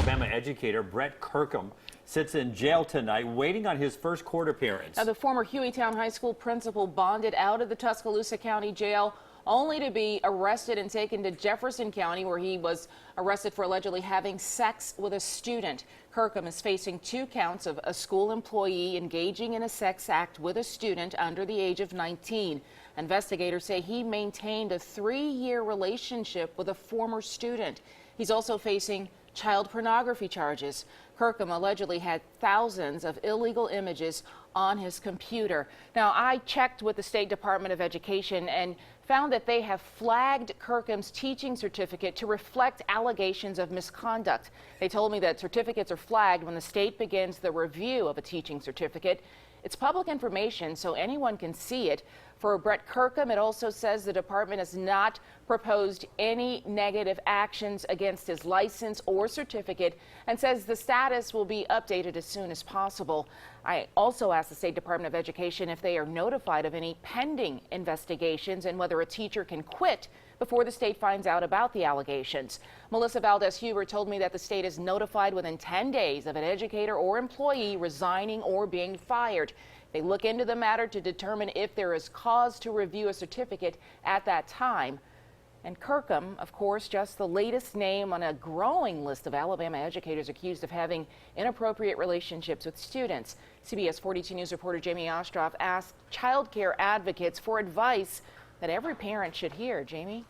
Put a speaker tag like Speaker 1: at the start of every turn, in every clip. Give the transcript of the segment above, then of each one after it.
Speaker 1: Alabama educator Brett Kirkham sits in jail tonight waiting on his first court appearance.
Speaker 2: Now, the former Hueytown High School principal bonded out of the Tuscaloosa County Jail only to be arrested and taken to Jefferson County, where he was arrested for allegedly having sex with a student. Kirkham is facing 2 counts of a school employee engaging in a sex act with a student under the age of 19. Investigators say he maintained a 3-year relationship with a former student. He's also facing child pornography charges. Kirkham allegedly had thousands of illegal images on his computer. Now, I checked with the State Department of Education and found that they have flagged Kirkham's teaching certificate to reflect allegations of misconduct. They told me that certificates are flagged when the state begins the review of a teaching certificate. It's public information, so anyone can see it. For Brett Kirkham, it also says the department has not proposed any negative actions against his license or certificate and says the status will be updated as soon as possible. I also asked the State Department of Education if they are notified of any pending investigations and whether a teacher can quit before the state finds out about the allegations. Melissa Valdez-Huber told me that the state is notified within 10 days of an educator or employee resigning or being fired. They look into the matter to determine if there is cause to review a certificate at that time. And Kirkham, of course, just the latest name on a growing list of Alabama educators accused of having inappropriate relationships with students. CBS 42 News reporter Jamie Ostroff asked childcare advocates for advice that every parent should hear. Jamie?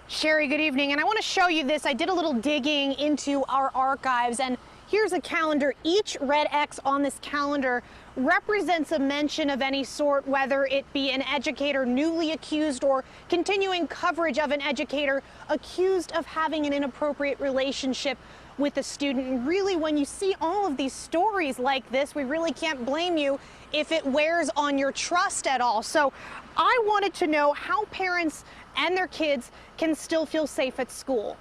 Speaker 3: Sherry, good evening. And I want to show you this. I did a little digging into our archives, and here's a calendar. Each red X on this calendar represents a mention of any sort, whether it be an educator newly accused or continuing coverage of an educator accused of having an inappropriate relationship with a student. And really, when you see all of these stories like this, we really can't blame you if it wears on your trust at all. So I wanted to know how parents and their kids can still feel safe at school.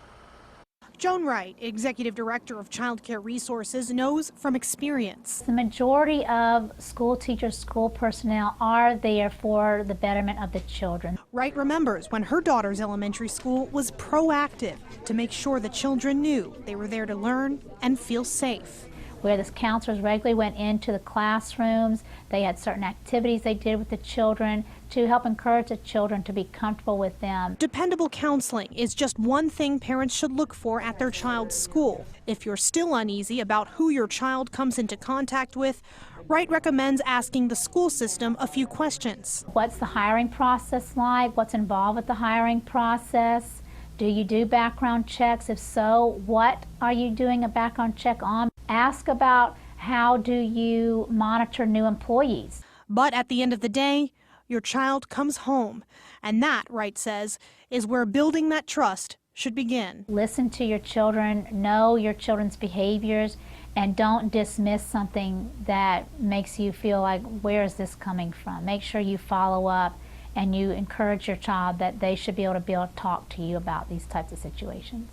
Speaker 3: Joan Wright, Executive Director of Childcare Resources, knows from experience.
Speaker 4: The majority of school teachers, school personnel are there for the betterment of the children.
Speaker 3: Wright remembers when her daughter's elementary school was proactive to make sure the children knew they were there to learn and feel safe.
Speaker 4: Where the counselors regularly went into the classrooms, they had certain activities they did with the children to help encourage the children to be comfortable with them.
Speaker 3: Dependable counseling is just one thing parents should look for at their child's school. If you're still uneasy about who your child comes into contact with, Wright recommends asking the school system a few questions.
Speaker 4: What's the hiring process like? What's involved with the hiring process? Do you do background checks? If so, what are you doing a background check on? Ask about how do you monitor new employees.
Speaker 3: But at the end of the day, your child comes home, and that, Wright says, is where building that trust should begin.
Speaker 4: Listen to your children, know your children's behaviors, and don't dismiss something that makes you feel like, where is this coming from? Make sure you follow up and you encourage your child that they should be able to talk to you about these types of situations.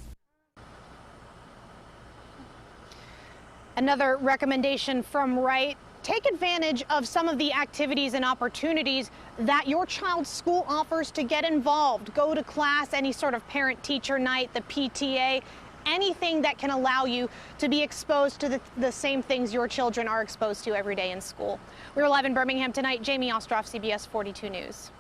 Speaker 4: Another recommendation from Wright: take advantage of some of the activities and opportunities that your child's school offers to get involved. Go to class, any sort of parent-teacher night, the PTA, anything that can allow you to be exposed to the same things your children are exposed to every day in school. We're live in Birmingham tonight. Jamie Ostroff, CBS 42 News.